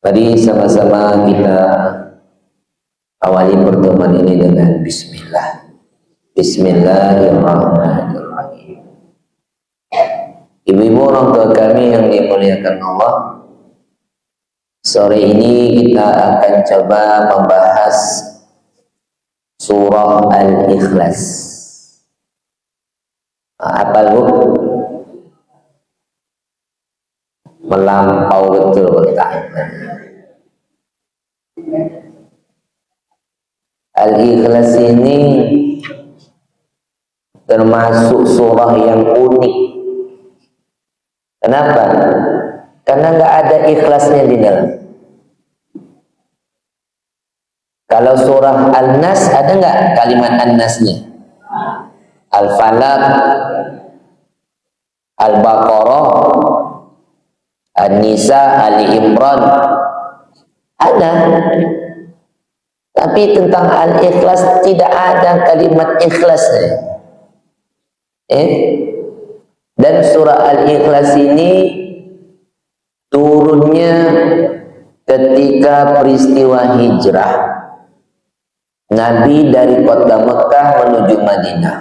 Mari sama-sama kita awali pertemuan ini dengan bismillah. Bismillahirrahmanirrahim. Ibu-ibu orang tua kami yang dimuliakan Allah, sore ini kita akan coba membahas surah Al-Ikhlas. Apa lu? Melampau betul kita. Al-Ikhlas ini termasuk surah yang unik. Kenapa? Karena nggak ada ikhlasnya di dalam. Kalau surah An-Nas ada nggak kalimat An-Nasnya? Al-Falaq, Al-Baqarah, An-Nisa, Ali Imran ada. Tapi tentang Al-Ikhlas tidak ada kalimat ikhlasnya. Dan surah Al-Ikhlas ini turunnya ketika peristiwa hijrah Nabi dari kota Mekah menuju Madinah.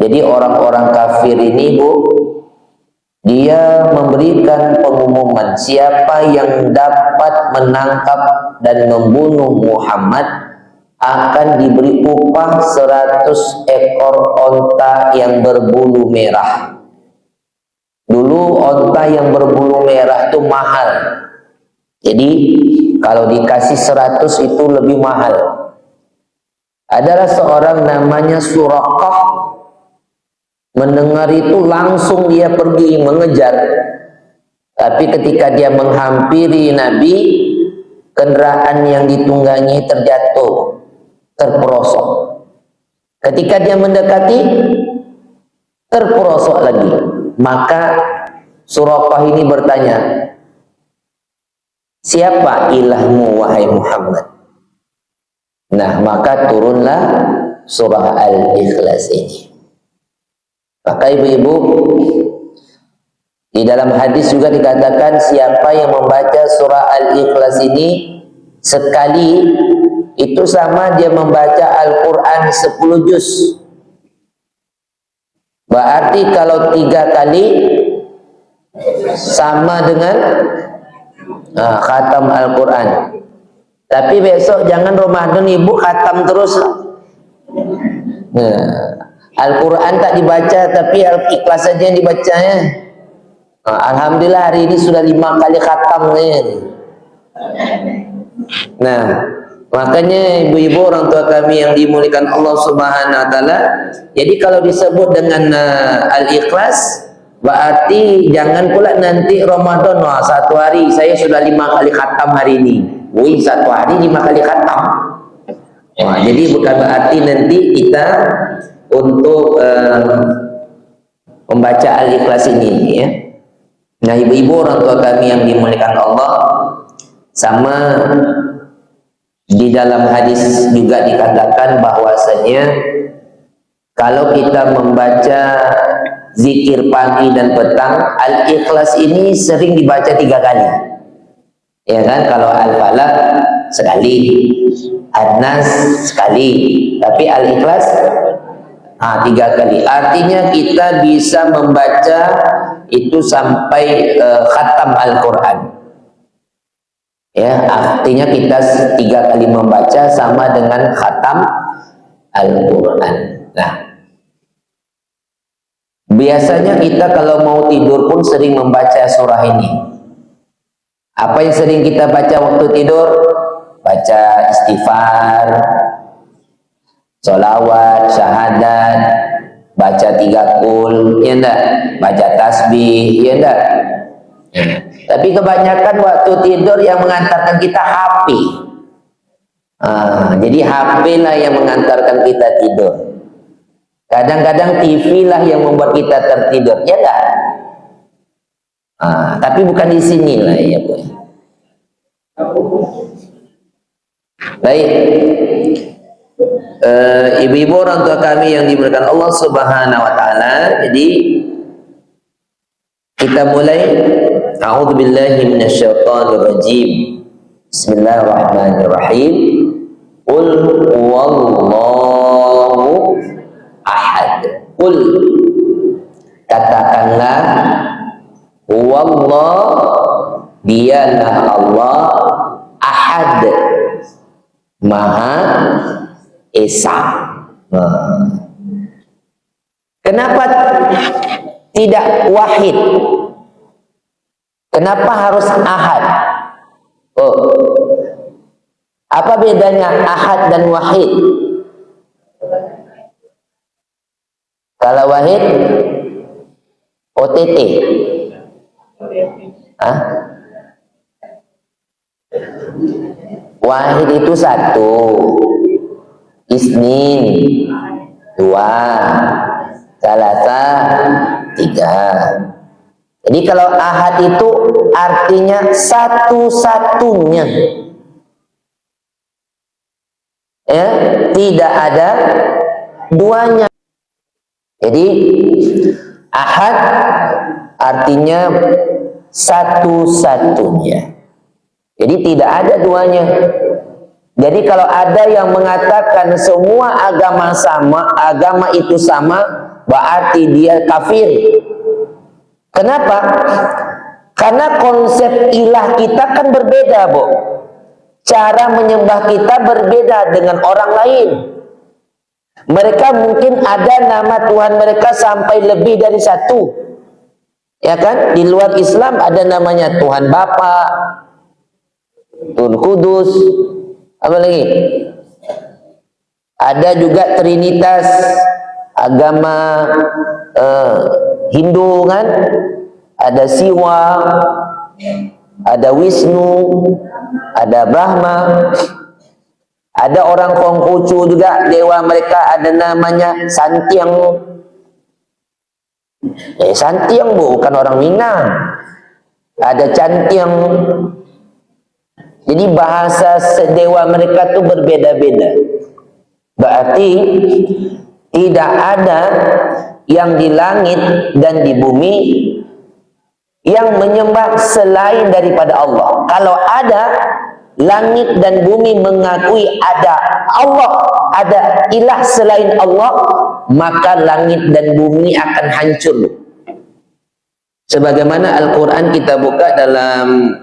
Jadi orang-orang kafir ini, Bu, dia memberikan pengumuman siapa yang dapat menangkap dan membunuh Muhammad akan diberi upah 100 ekor onta yang berbulu merah. Dulu onta yang berbulu merah itu mahal. Jadi kalau dikasih 100 itu lebih mahal. Adalah seorang namanya Suraqah. Mendengar itu langsung dia pergi mengejar. Tapi ketika dia menghampiri Nabi, kendaraan yang ditunggangi terjatuh, terperosok. Ketika dia mendekati, terperosok lagi. Maka Suraqah ini bertanya, siapa ilahmu wahai Muhammad? Nah, maka turunlah surah Al-Ikhlas ini. Maka ibu-ibu, di dalam hadis juga dikatakan siapa yang membaca surah Al-Ikhlas ini sekali, itu sama dia membaca Al-Quran 10 juz. Berarti kalau 3 kali sama dengan khatam Al-Quran. Tapi besok jangan Ramadan ibu khatam terus. Al-Quran tak dibaca, tapi Al-Ikhlas saja yang dibacanya. Alhamdulillah hari ini sudah 5 kali khatam. Nah, makanya ibu-ibu orang tua kami yang dimuliakan Allah Subhanahu wa taala, jadi kalau disebut dengan Al-Ikhlas, berarti jangan pula nanti Ramadan, wah 1 hari saya sudah 5 kali khatam hari ini. Wih, 1 hari 5 kali khatam. Wah, jadi bukan berarti nanti kita untuk membaca Al-Ikhlas ini, ya. Nah, ibu-ibu orang tua kami yang dimuliakan Allah, sama di dalam hadis juga dikatakan bahwasanya kalau kita membaca zikir pagi dan petang, Al-Ikhlas ini sering dibaca 3 kali. Ya kan? Kalau Al-Falaq sekali, An-Nas sekali, tapi Al-Ikhlas 3 kali. Artinya kita bisa membaca itu sampai khatam Al-Quran. Ya, artinya kita 3 kali membaca sama dengan khatam Al-Quran. Nah, biasanya kita kalau mau tidur pun sering membaca surah ini. Apa yang sering kita baca waktu tidur? Baca istighfar, sholawat, syahadat, baca 3 qul, ya enggak? Baca tasbih, ya enggak? Tapi kebanyakan waktu tidur yang mengantarkan kita HP. Jadi HP lah yang mengantarkan kita tidur. Kadang-kadang TV lah yang membuat kita tertidur, ya enggak? Tapi bukan di sini lah, ya Bu. Baik. Ibu-ibu orang tua kami yang dimuliakan Allah Subhanahu wa taala, jadi kita mulai A'udzu billahi minasyaitonir rajim. Bismillahirrahmanirrahim. Qul huwallahu ahad. Qul, katakanlah, huwallah, dialah Allah, ahad, maha esa. Kenapa tidak wahid? Kenapa harus ahad? Apa bedanya ahad dan wahid? Kalau wahid OTT. Hah? Wahid itu satu, isnin dua, salasa tiga. Jadi kalau ahad itu artinya satu-satunya, ya, tidak ada duanya. Jadi ahad artinya satu-satunya, jadi tidak ada duanya. Jadi kalau ada yang mengatakan semua agama sama, agama itu sama, berarti dia kafir. Kenapa? Karena konsep ilah kita kan berbeda, Bu. Cara menyembah kita berbeda dengan orang lain. Mereka mungkin ada nama Tuhan mereka sampai lebih dari satu, ya kan? Di luar Islam ada namanya Tuhan Bapa, Tuhan Kudus, apa lagi? Ada juga Trinitas, agama Hindu kan? Ada Siwa, ada Wisnu, ada Brahma. Ada orang Konghucu juga, dewa mereka ada namanya Santiang. Santiang bukan orang Minang. Ada Cantiang. Jadi bahasa dewa mereka tuh berbeda-beda. Berarti tidak ada yang di langit dan di bumi yang menyembah selain daripada Allah. Kalau ada, langit dan bumi mengakui ada Allah, ada ilah selain Allah, maka langit dan bumi akan hancur. Sebagaimana Al-Quran kita buka dalam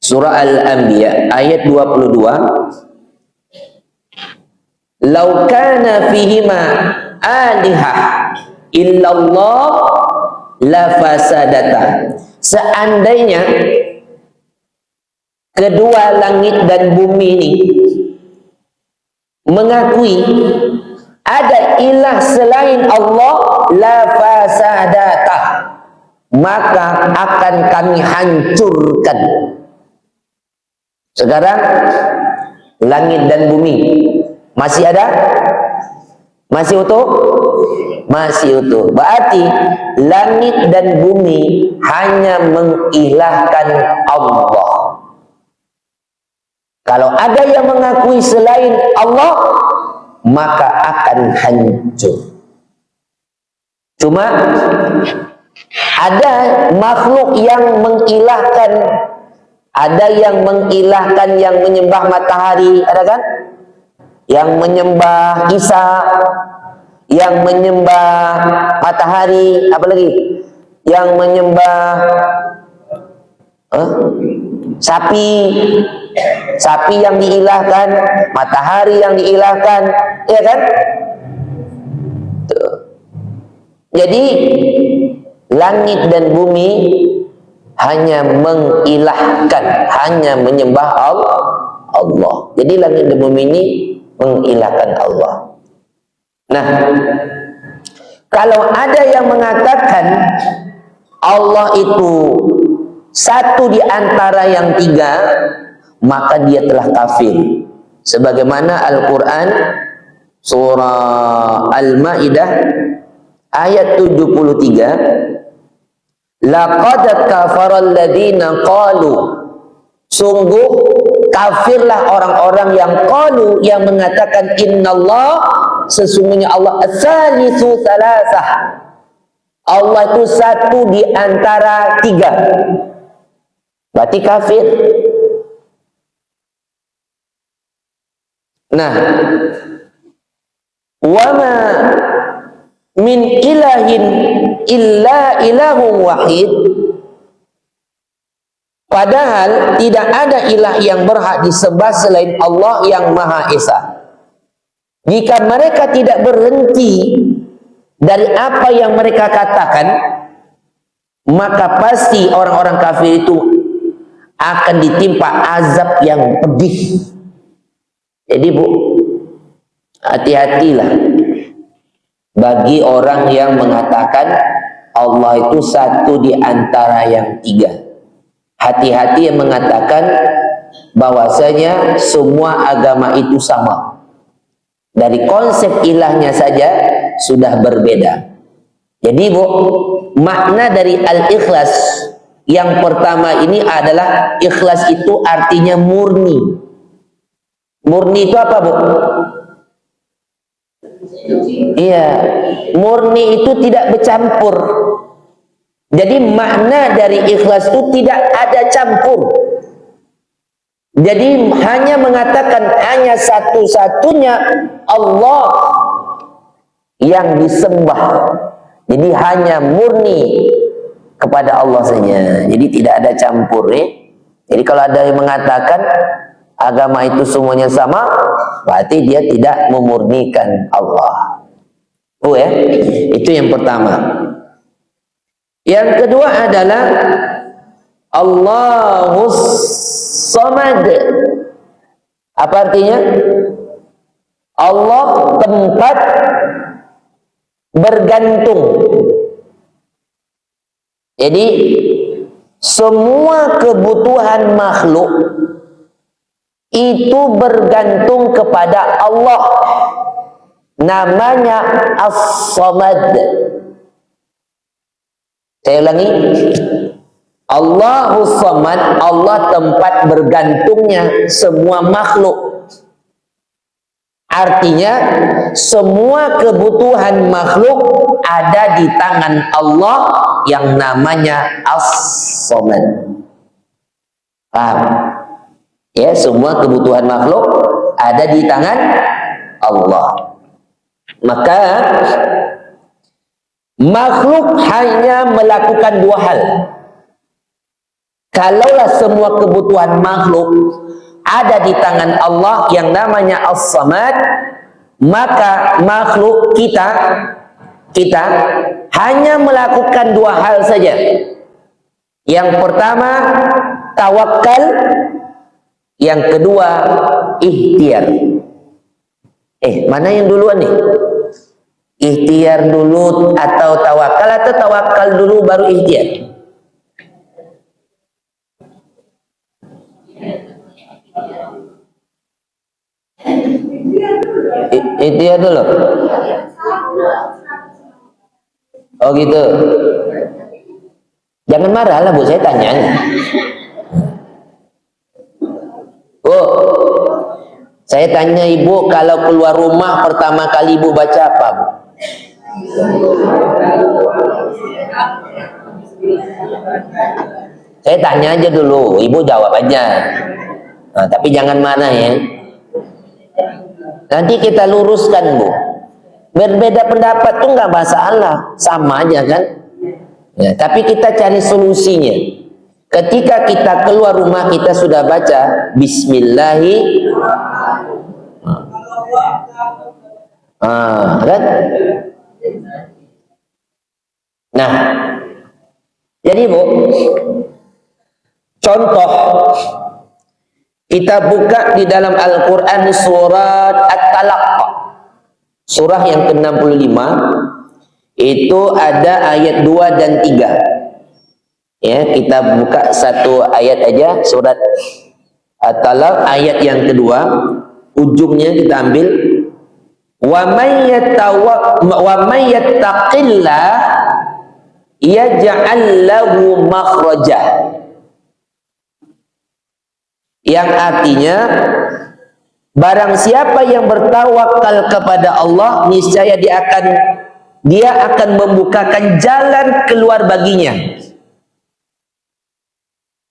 surah Al-Anbiya ayat 22. Lau kana fihima alihah illallah la fasadata. Seandainya kedua langit dan bumi ini mengakui ada ilah selain Allah, la fasadata, maka akan kami hancurkan. Sekarang langit dan bumi masih ada? Masih utuh? Masih utuh. Berarti langit dan bumi hanya mengilahkan Allah. Kalau ada yang mengakui selain Allah, maka akan hancur. Cuma ada makhluk yang mengilahkan, ada yang mengilahkan, yang menyembah matahari, ada kan? Yang menyembah Isa, yang menyembah matahari, apa lagi? Yang menyembah sapi, sapi yang diilahkan, matahari yang diilahkan, ya kan? Tuh. Jadi langit dan bumi hanya mengilahkan, hanya menyembah Allah. Jadi langit dan bumi ini mengilahkan Allah. Nah, kalau ada yang mengatakan Allah itu satu di antara yang tiga, maka dia telah kafir. Sebagaimana Al-Quran surah Al-Ma'idah ayat 73, laqad kafaral ladzina qalu, sungguh kafirlah orang-orang yang qalu, yang mengatakan innallah, sesungguhnya Allah as-salisu salasah, Allah itu satu di antara tiga, berarti kafir. Nah, wama min ilahin illa ilahun wahid, padahal tidak ada ilah yang berhak disembah selain Allah yang Maha Esa. Jika mereka tidak berhenti dari apa yang mereka katakan, maka pasti orang-orang kafir itu akan ditimpa azab yang pedih. Jadi Bu, hati-hatilah bagi orang yang mengatakan Allah itu satu di antara yang tiga. Hati-hati yang mengatakan bahwasanya semua agama itu sama. Dari konsep ilahnya saja sudah berbeda. Jadi Bu, makna dari al-ikhlas yang pertama ini adalah ikhlas itu artinya murni. Murni itu apa Bu? Iya, murni itu tidak bercampur. Jadi makna dari ikhlas itu tidak ada campur. Jadi hanya mengatakan hanya satu-satunya Allah yang disembah. Jadi hanya murni kepada Allah saja. Jadi tidak ada campur. Jadi kalau ada yang mengatakan agama itu semuanya sama, berarti dia tidak memurnikan Allah. Oh ya, itu yang pertama. Yang kedua adalah Allahus Samad. Apa artinya? Allah tempat bergantung. Jadi semua kebutuhan makhluk itu bergantung kepada Allah. Namanya As-Samad. Saya ulangi, Allahus Samad, Allah tempat bergantungnya semua makhluk. Artinya semua kebutuhan makhluk ada di tangan Allah yang namanya As-Samad. Paham? Ya, semua kebutuhan makhluk ada di tangan Allah. Maka makhluk hanya melakukan dua hal. Kalaulah semua kebutuhan makhluk ada di tangan Allah yang namanya As-Samad, maka makhluk kita hanya melakukan dua hal saja. Yang pertama tawakal, yang kedua ikhtiar. Mana yang duluan nih? Ikhtiar dulu atau tawakal dulu baru ikhtiar? Ikhtiar dulu. Oh gitu. Jangan marah lah Bu, saya tanya. Bu, saya tanya Ibu, kalau keluar rumah pertama kali Ibu baca apa Bu? Saya tanya aja dulu, Ibu jawab aja. Nah, tapi jangan marah ya. Nanti kita luruskan Bu. Berbeda pendapat tuh nggak masalah, sama aja kan? Ya, tapi kita cari solusinya. Ketika kita keluar rumah kita sudah baca Bismillahirrahmanirrahim. Kan? Nah, jadi Bu, contoh kita buka di dalam Al-Quran surat At-Talaq, surah yang ke-65, itu ada ayat 2 dan 3. Ya, kita buka satu ayat aja, surat At-Talaq ayat yang kedua, ujungnya kita ambil. Wa may yattaqillah yaj'al lahu makhraja. Yang artinya barang siapa yang bertawakal kepada Allah, niscaya dia akan dia akan membukakan jalan keluar baginya.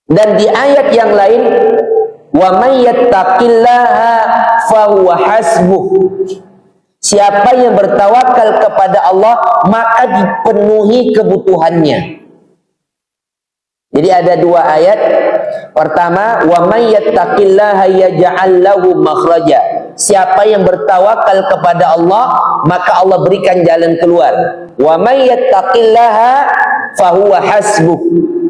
Dan di ayat yang lain, wa may yattaqillaha fahuwa hasbuh. Siapa yang bertawakal kepada Allah, maka dipenuhi kebutuhannya. Jadi ada dua ayat. Pertama, wa may yattaqillaha yaj'al lahu makhraja. Siapa yang bertawakal kepada Allah, maka Allah berikan jalan keluar. Wa may yattaqillaha fahuwa hasbuh.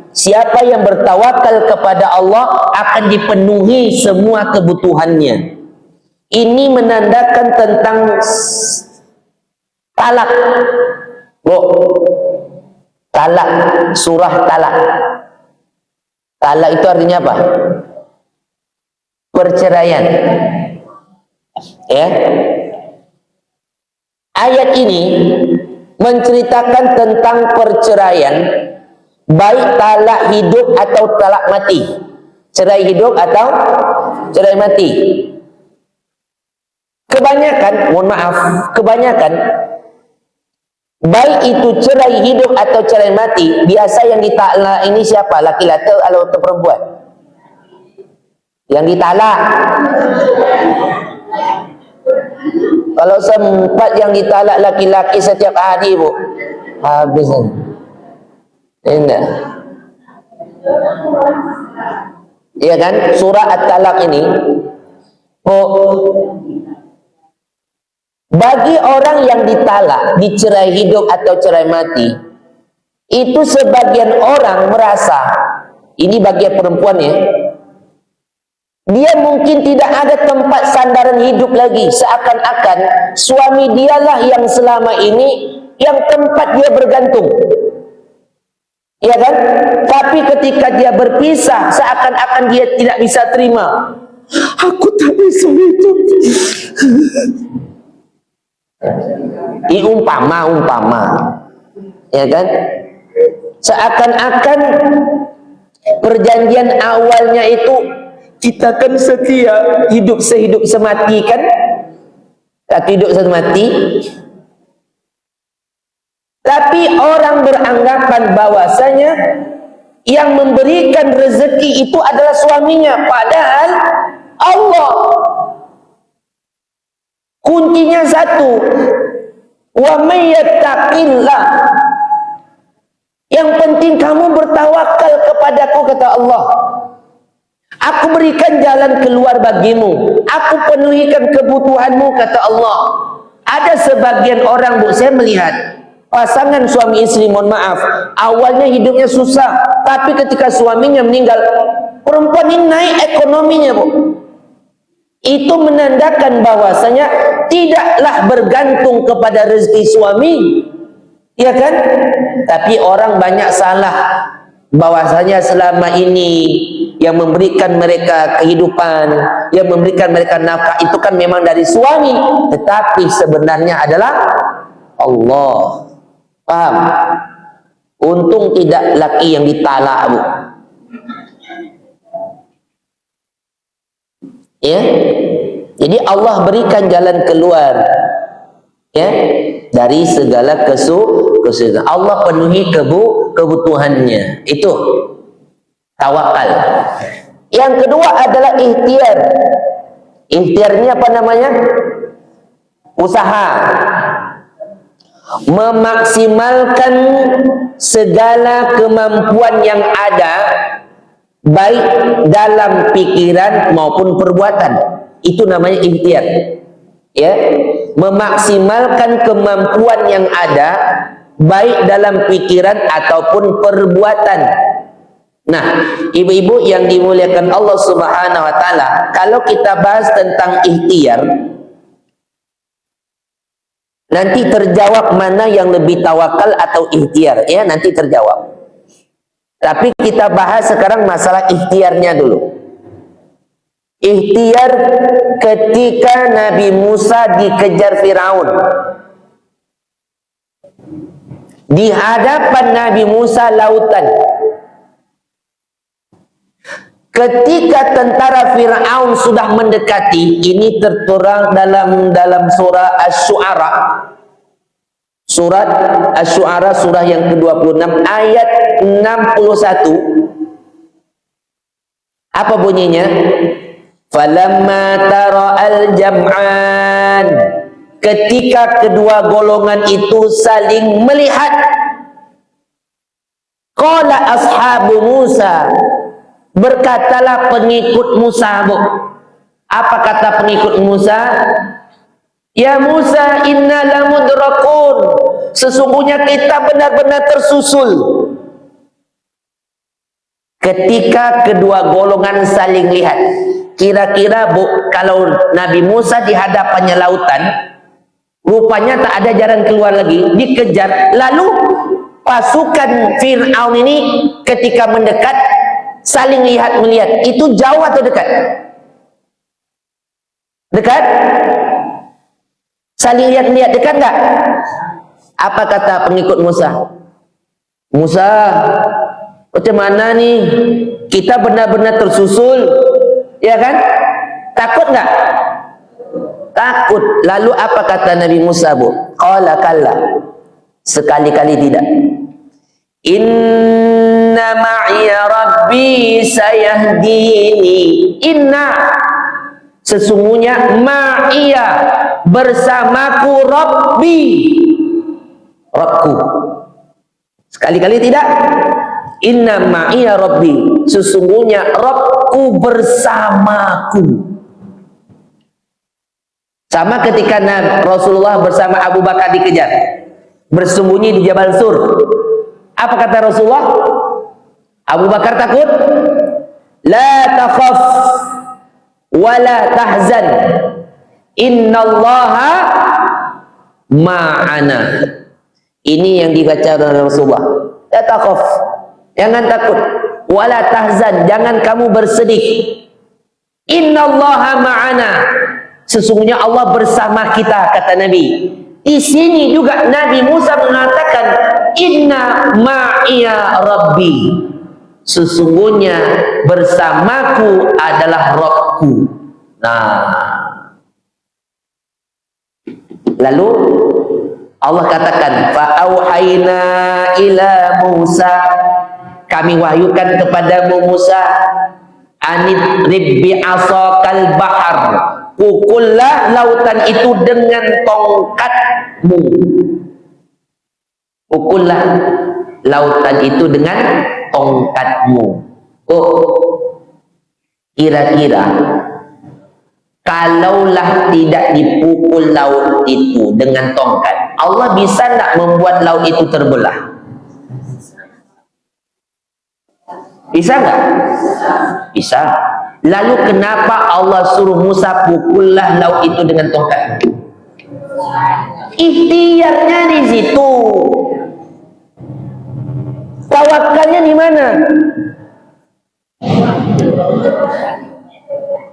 Siapa yang bertawakal kepada Allah akan dipenuhi semua kebutuhannya. Ini menandakan tentang talak. Talak, surah talak. Talak itu artinya apa? Perceraian. Ya. Ayat ini menceritakan tentang perceraian, baik talak hidup atau talak mati. Cerai hidup atau cerai mati. Kebanyakan, mohon maaf, kebanyakan baik itu cerai hidup atau cerai mati, biasa yang ditalak ini siapa? Laki-laki atau perempuan? Yang ditalak. Kalau sempat yang ditalak laki-laki setiap hari, Bu, habis. Enggak. Iya kan? Surah At-Talaq ini, bagi orang yang ditalak, dicerai hidup atau cerai mati, itu sebagian orang merasa, ini bagi perempuan ya, dia mungkin tidak ada tempat sandaran hidup lagi, seakan-akan suami dialah yang selama ini yang tempat dia bergantung. Ya kan? Tapi ketika dia berpisah, seakan-akan dia tidak bisa terima. Aku tak bisa hidup. Ini umpama, ya kan? Seakan-akan perjanjian awalnya itu kita kan setia, hidup sehidup semati kan? Tapi hidup semati. Tapi orang beranggapan bahwasanya yang memberikan rezeki itu adalah suaminya, padahal Allah. Kuncinya satu, wa may yattaqillah. Yang penting kamu bertawakal kepadaku, kata Allah. Aku berikan jalan keluar bagimu, aku penuhikan kebutuhanmu, kata Allah. Ada sebagian orang, Bu, saya melihat pasangan suami istri, mohon maaf, awalnya hidupnya susah, tapi ketika suaminya meninggal, perempuan ini naik ekonominya, Bu. Itu menandakan bahwasanya tidaklah bergantung kepada rezeki suami, ya kan? Tapi orang banyak salah bahwasanya selama ini yang memberikan mereka kehidupan, yang memberikan mereka nafkah itu kan memang dari suami, tetapi sebenarnya adalah Allah. Paham? Untung tidak laki yang ditalak, Bu. Ya. Jadi Allah berikan jalan keluar, ya, dari segala kesulitan. Allah penuhi kebutuhannya. Itu tawakal. Yang kedua adalah ikhtiar. Ikhtiar ini apa namanya? Usaha. Memaksimalkan segala kemampuan yang ada, baik dalam pikiran maupun perbuatan. Itu namanya ikhtiar. Ya, memaksimalkan kemampuan yang ada, baik dalam pikiran ataupun perbuatan. Nah, ibu-ibu yang dimuliakan Allah Subhanahu wa taala, kalau kita bahas tentang ikhtiar, nanti terjawab mana yang lebih tawakal atau ikhtiar, ya, nanti terjawab. Tapi kita bahas sekarang masalah ikhtiarnya dulu. Ikhtiar ketika Nabi Musa dikejar Firaun. Di hadapan Nabi Musa lautan. Ketika tentara Firaun sudah mendekati, ini terturang dalam surah Asy-Syu'ara. Surat Asy-Syu'ara surah yang ke-26 ayat 61. Apa bunyinya? Falamma tara'al jam'an, ketika kedua golongan itu saling melihat, qala ashabu Musa, berkatalah pengikut Musa. Apa kata pengikut Musa? Ya Musa, inna lamudrakun, sesungguhnya kita benar-benar tersusul. Ketika kedua golongan saling lihat, kira-kira kalau Nabi Musa di hadapannya lautan, rupanya tak ada jalan keluar lagi, dikejar. Lalu pasukan Fir'aun ini ketika mendekat saling melihat, itu jauh atau dekat? Dekat? Saling lihat dekat enggak? Apa kata pengikut Musa? Musa, macam mana nih? Kita benar-benar tersusul, ya kan? Takut enggak? Takut. Lalu apa kata Nabi Musa, Bu? Qala kalla, sekali-kali tidak. Inna ma'iya rabbi sayahdini. Inna, sesungguhnya ma'iya, bersamaku Rabbi, Rabbku. Sekali-kali tidak. Inna ma'iya Rabbi, sesungguhnya Rabbku bersamaku. Sama ketika Rasulullah bersama Abu Bakar dikejar, bersembunyi di Jabal Sur. Apa kata Rasulullah? Abu Bakar takut? La takhaf wa la tahzan, innallaha ma'ana. Ini yang dibaca oleh Rasulullah. La takhaf, jangan takut. Wala tahzan, jangan kamu bersedih. Innallaha ma'ana, sesungguhnya Allah bersama kita, kata Nabi. Di sini juga Nabi Musa mengatakan inna ma'iya rabbi, sesungguhnya bersamaku adalah Rabbku. Nah, lalu Allah katakan fa'auhayna ila Musa, kami wahyukan kepadamu Musa, anid ribbi asakal bahar, pukullah lautan itu dengan tongkatmu. Pukullah lautan itu dengan tongkatmu. Oh, kira-kira kalaulah tidak dipukul laut itu dengan tongkat, Allah bisa tak membuat laut itu terbelah? Bisa nggak? Bisa. Lalu kenapa Allah suruh Musa pukullah laut itu dengan tongkat? Ikhtiarnya di situ. Tawakalnya di mana?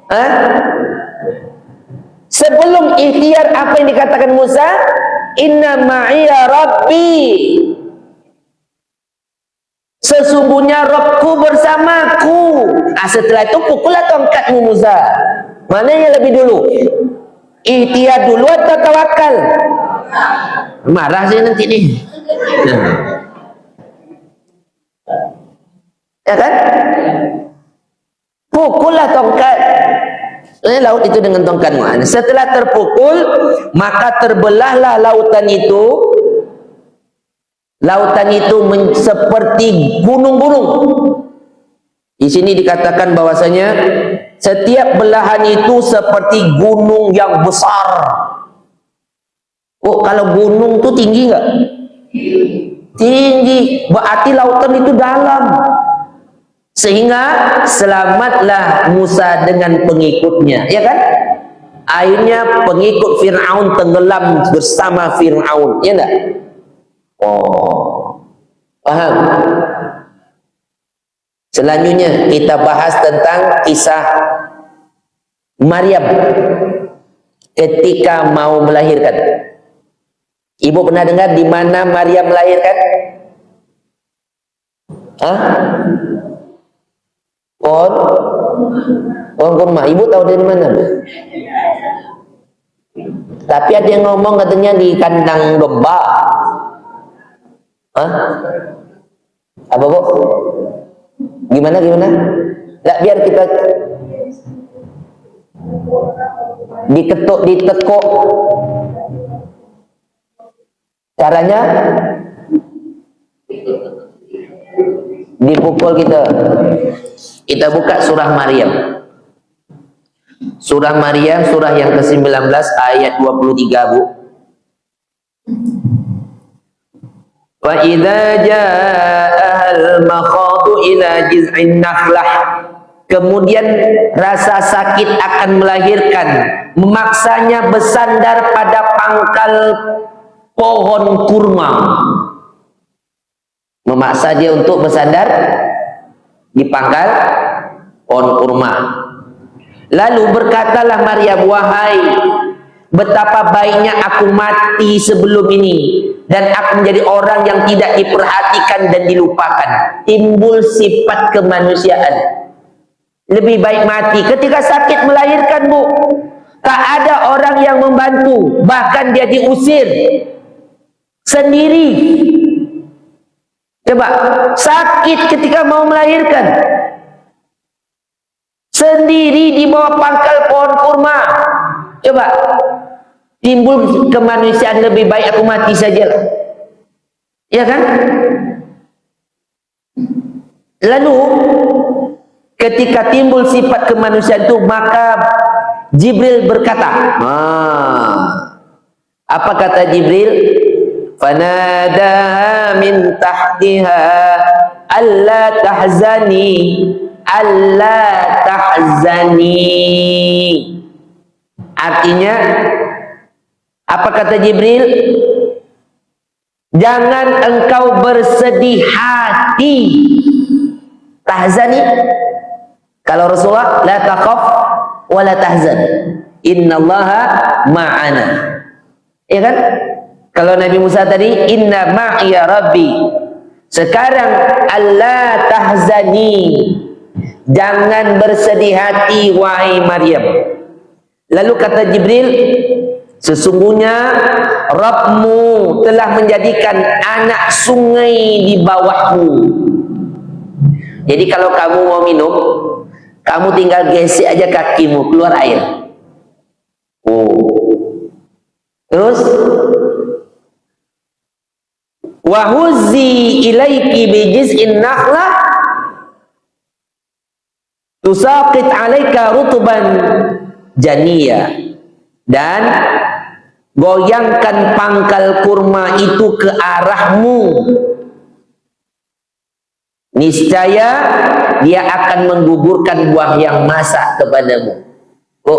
Hah? Sebelum ikhtiar apa yang dikatakan Musa? Inna ma'iya rabbi, sesungguhnya Rabbku bersamaku. Nah, setelah itu pukullah tongkatmu Musa. Mana yang lebih dulu? Ikhtiar dulu atau tawakal? Marah sih nanti nih. Ya kan? Pukullah tongkat laut itu dengan tongkatmu. Setelah terpukul, maka terbelahlah lautan itu. Lautan itu seperti gunung-gunung. Di sini dikatakan bahwasanya setiap belahan itu seperti gunung yang besar. Oh, kalau gunung itu tinggi nggak? Tinggi. Berarti lautan itu dalam. Sehingga selamatlah Musa dengan pengikutnya, ya kan? Akhirnya pengikut Fir'aun tenggelam bersama Fir'aun, ya enggak? Oh, paham? Selanjutnya kita bahas tentang kisah Maryam ketika mau melahirkan. Ibu pernah dengar di mana Maryam melahirkan? Hah? Pohon kurma. Ibu tahu dari mana, Bu? Tapi ada yang ngomong katanya di kandang domba. Hah? Apa bu? Gimana? Nggak, biar kita ditekuk. Caranya dipukul kita. Kita buka surah Maryam. Surah Maryam, surah yang ke-19 ayat 23 bu. Wa idza ja'al makhatu ila jiz'in nakhlah. Kemudian rasa sakit akan melahirkan, memaksanya bersandar pada pangkal pohon kurma. Memaksa dia untuk bersandar di pangkal pohon kurma. Lalu berkatalah Maryam, wahai, betapa baiknya aku mati sebelum ini, dan aku menjadi orang yang tidak diperhatikan dan dilupakan. Timbul sifat kemanusiaan. Lebih baik mati. Ketika sakit melahirkan bu, tak ada orang yang membantu, bahkan dia diusir sendiri. Coba, sakit ketika mau melahirkan, sendiri di bawah pangkal pohon kurma. Coba, timbul kemanusiaan, lebih baik aku mati sajalah. Ya kan? Lalu ketika timbul sifat kemanusiaan itu, maka Jibril berkata, apa kata Jibril? Fanadaha min tahtiha alla tahzani, alla tahzani. Artinya, apa kata Jibril? Jangan engkau bersedih hati. Tahzani. Kalau Rasulullah, la takhaf wa la tahzan, innallaha ma'ana. Ya kan? Kalau Nabi Musa tadi, inna ma'iya rabbi. Sekarang, alla tahzani, jangan bersedih hati wahai Maryam. Lalu kata Jibril, sesungguhnya Rabbmu telah menjadikan anak sungai di bawahmu. Jadi kalau kamu mau minum, kamu tinggal gesek aja kakimu, keluar air. Terus, wa huzzi ilaiki bijiz'in nakhlah tusaqit 'alaika rutban janiyah. Dan goyangkan pangkal kurma itu ke arahmu, niscaya dia akan menggugurkan buah yang masak kepadamu. Bu,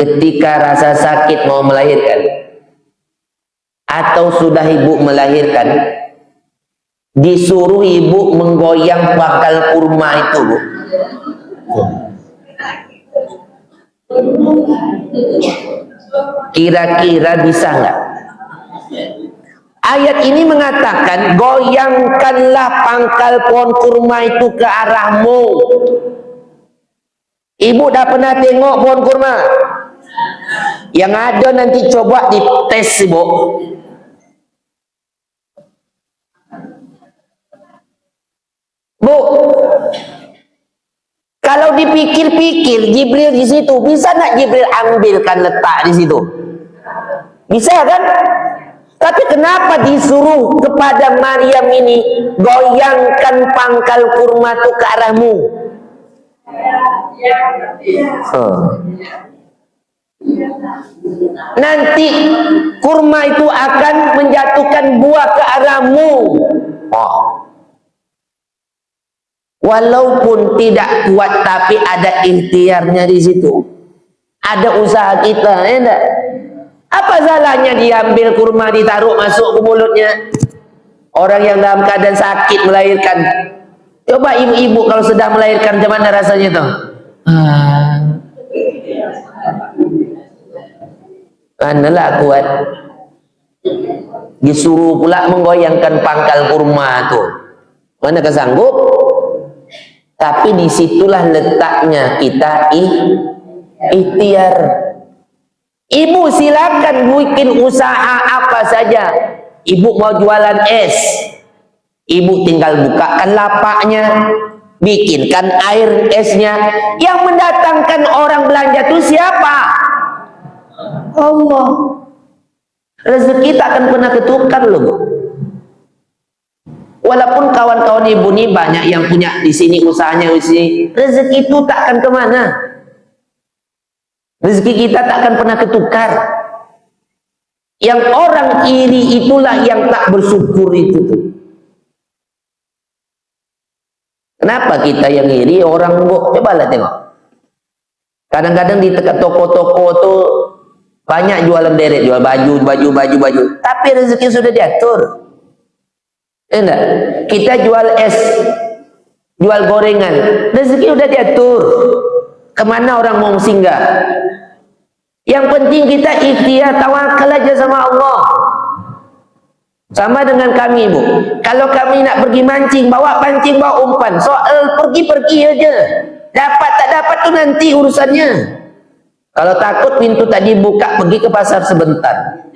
ketika rasa sakit mau melahirkan atau sudah ibu melahirkan, disuruh ibu menggoyang pangkal kurma itu, bu. Kira-kira bisa nggak? Ayat ini mengatakan, goyangkanlah pangkal pohon kurma itu ke arahmu. Ibu dah pernah tengok pohon kurma? Yang ada nanti coba dites, ibu. Bu, kalau dipikir-pikir, Jibril di situ, bisa nggak Jibril ambilkan letak di situ? Bisa kan? Tapi kenapa disuruh kepada Maryam ini, goyangkan pangkal kurma itu ke arahmu? Nanti kurma itu akan menjatuhkan buah ke arahmu. Walaupun tidak kuat, tapi ada ikhtiarnya di situ. Ada usaha kita, ya enggak? Apa salahnya diambil kurma, ditaruh masuk ke mulutnya orang yang dalam keadaan sakit melahirkan? Coba ibu-ibu kalau sedang melahirkan, gimana rasanya tuh? Manalah kuat. Disuruh pula menggoyangkan pangkal kurma tuh, mana kesanggup? Tapi disitulah letaknya kita ikhtiar. Ibu silakan bikin usaha apa saja. Ibu mau jualan es, ibu tinggal bukakan lapaknya, bikinkan air esnya. Yang mendatangkan orang belanja itu siapa? Allah. Rezeki tak akan pernah ketukar loh, Bu. Walaupun kawan-kawan ibu nih banyak yang punya di sini usahanya di sini, rezeki itu tak akan kemana. Rezeki kita tak akan pernah ketukar. Yang orang iri itulah yang tak bersyukur itu tuh. Kenapa kita yang iri orang Bu? Cobalah tengok. Kadang-kadang di toko-toko tuh banyak jualan deret, jual baju. Tapi rezeki sudah diatur. Enggak? Kita jual es, jual gorengan, rezeki sudah diatur. Kemana orang mau singgah? Yang penting kita ikhtiar, tawakal aja sama Allah. Sama dengan kami, Bu. Kalau kami nak pergi mancing, bawa pancing, bawa umpan. Soal pergi-pergi aja. Dapat tak dapat tu nanti urusannya. Kalau takut pintu tak dibuka, pergi ke pasar sebentar.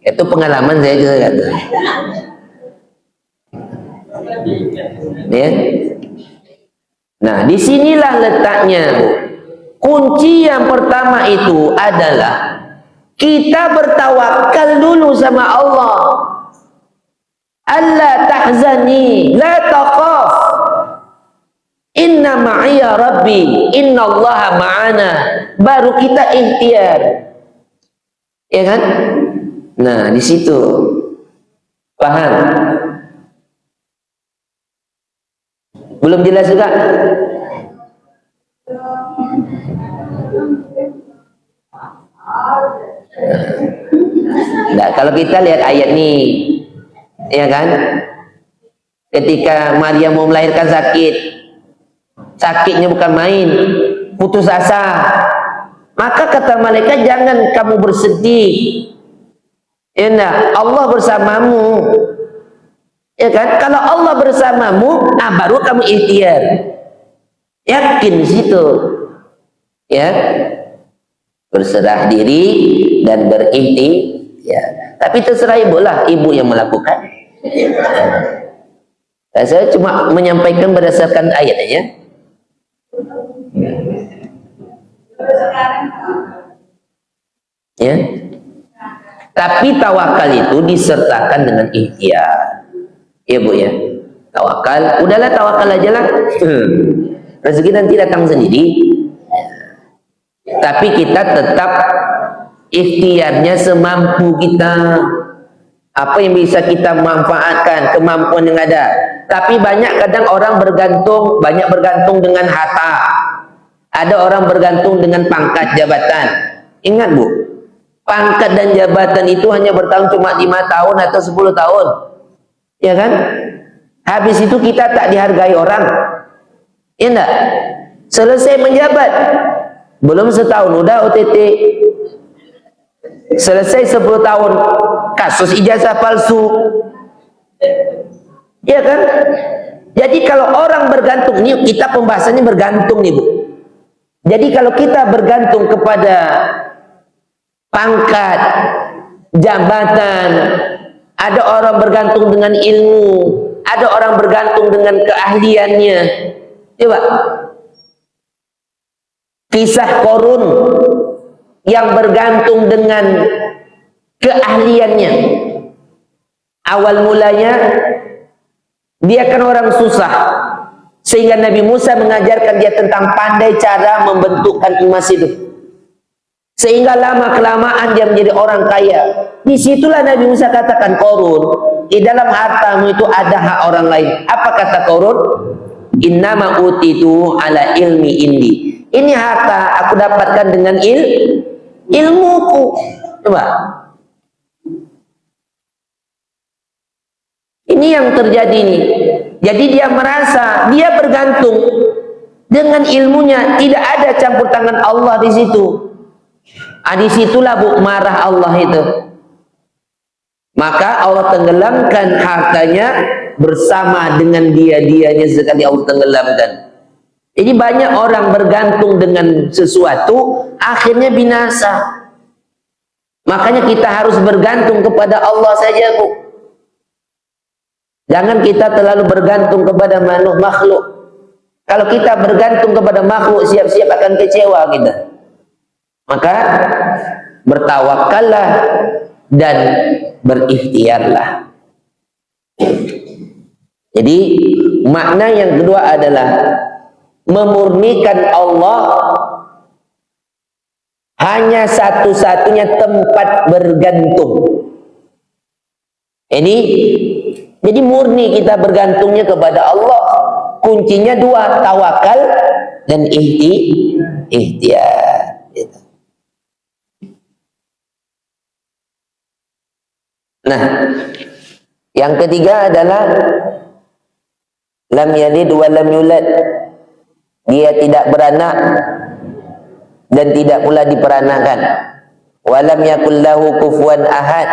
Itu pengalaman saya juga kata. Ya. Nah, disinilah letaknya, Bu. Kunci yang pertama itu adalah kita bertawakal dulu sama Allah. Allah tahzani, la taqaf. Inna ma'iya rabbi, inna allaha ma'ana. Baru kita ikhtiar. Ya kan? Nah, di situ. Paham? Belum jelas juga? Nah, kalau kita lihat ayat ini, ya kan? Ketika Maria mau melahirkan sakitnya bukan main, putus asa. Maka kata malaikat, jangan kamu bersedih. Ya, nah, Allah bersamamu. Ya kan? Kalau Allah bersamamu, baru kamu ikhtiar. Yakin situ. Ya. Berserah diri dan berikhtiar. Tapi terserah ibu lah, ibu yang melakukan. Saya cuma menyampaikan berdasarkan ayat aja. Ya. Tapi tawakal itu disertakan dengan ikhtiar. Ya Bu ya. Tawakal, udahlah tawakal aja lah. Rezeki nanti datang sendiri. Tapi kita tetap ikhtiarnya semampu kita. Apa yang bisa kita manfaatkan, kemampuan yang ada. Tapi banyak kadang orang banyak bergantung dengan harta. Ada orang bergantung dengan pangkat jabatan. Ingat Bu, pangkat dan jabatan itu hanya bertahan cuma 5 tahun atau 10 tahun. Ya kan? Habis itu kita tak dihargai orang. Ya enggak? Selesai menjabat, belum setahun udah OTT. Selesai 10 tahun kasus ijazah palsu. Ya kan? Jadi kalau orang bergantung, ini kita pembahasannya bergantung nih Bu. Jadi kalau kita bergantung kepada pangkat, jabatan, ada orang bergantung dengan ilmu, ada orang bergantung dengan keahliannya. Coba kisah Korun yang bergantung dengan keahliannya. Awal mulanya dia kan orang susah, sehingga Nabi Musa mengajarkan dia tentang pandai cara membentukkan emas itu, sehingga lama-kelamaan dia menjadi orang kaya. Disitulah Nabi Musa katakan, Korun, di dalam hartamu itu ada hak orang lain. Apa kata Korun? Innama utitu ala ilmi indi. Ini harta aku dapatkan dengan ilmuku. Coba. Ini yang terjadi nih. Jadi dia merasa dia bergantung dengan ilmunya, tidak ada campur tangan Allah di situ. Disitulah Bu marah Allah itu. Maka Allah tenggelamkan hartanya bersama dengan dianya sekali Allah tenggelamkan. Jadi banyak orang bergantung dengan sesuatu, akhirnya binasa. Makanya kita harus bergantung kepada Allah saja, Bu. Jangan kita terlalu bergantung kepada makhluk. Kalau kita bergantung kepada makhluk, siap-siap akan kecewa kita. Maka bertawakallah dan berikhtiarlah. Jadi makna yang kedua adalah memurnikan Allah hanya satu-satunya tempat bergantung. Jadi murni kita bergantungnya kepada Allah. Kuncinya dua, tawakal dan ikhtiar. Nah, yang ketiga adalah lam yalid wa lam yulad. Dia tidak beranak dan tidak pula diperanakan. Walam yakul lahu kufuwan ahad,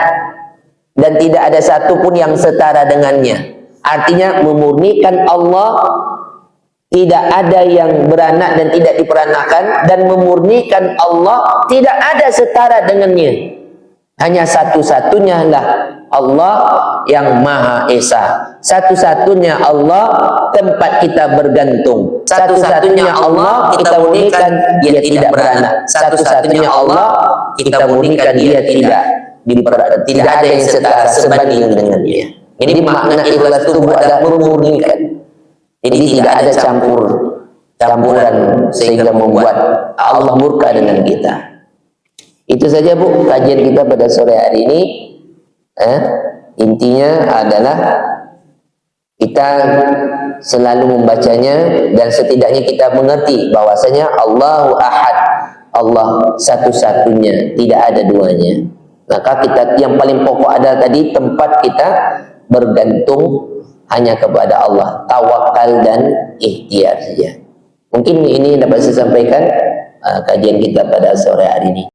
dan tidak ada satu pun yang setara dengannya. Artinya memurnikan Allah, tidak ada yang beranak dan tidak diperanakan, dan memurnikan Allah tidak ada setara dengannya. Hanya satu-satunya lah Allah yang Maha Esa. Satu-satunya Allah tempat kita bergantung. Satu-satunya Allah kita murnikan dia tidak beranak. Satu-satunya Allah kita murnikan dia tidak ada yang setara sebanding dengannya. Jadi makna ikhlas itu adalah memurnikan. Jadi tidak ada campuran sehingga membuat Allah murka dengan kita. Itu saja, Bu, kajian kita pada sore hari ini. Intinya adalah kita selalu membacanya dan setidaknya kita mengerti bahwasanya Allahu Ahad, Allah satu-satunya, tidak ada duanya. Maka kita yang paling pokok adalah tadi tempat kita bergantung hanya kepada Allah, tawakal dan ikhtiar saja. Mungkin ini dapat saya sampaikan kajian kita pada sore hari ini.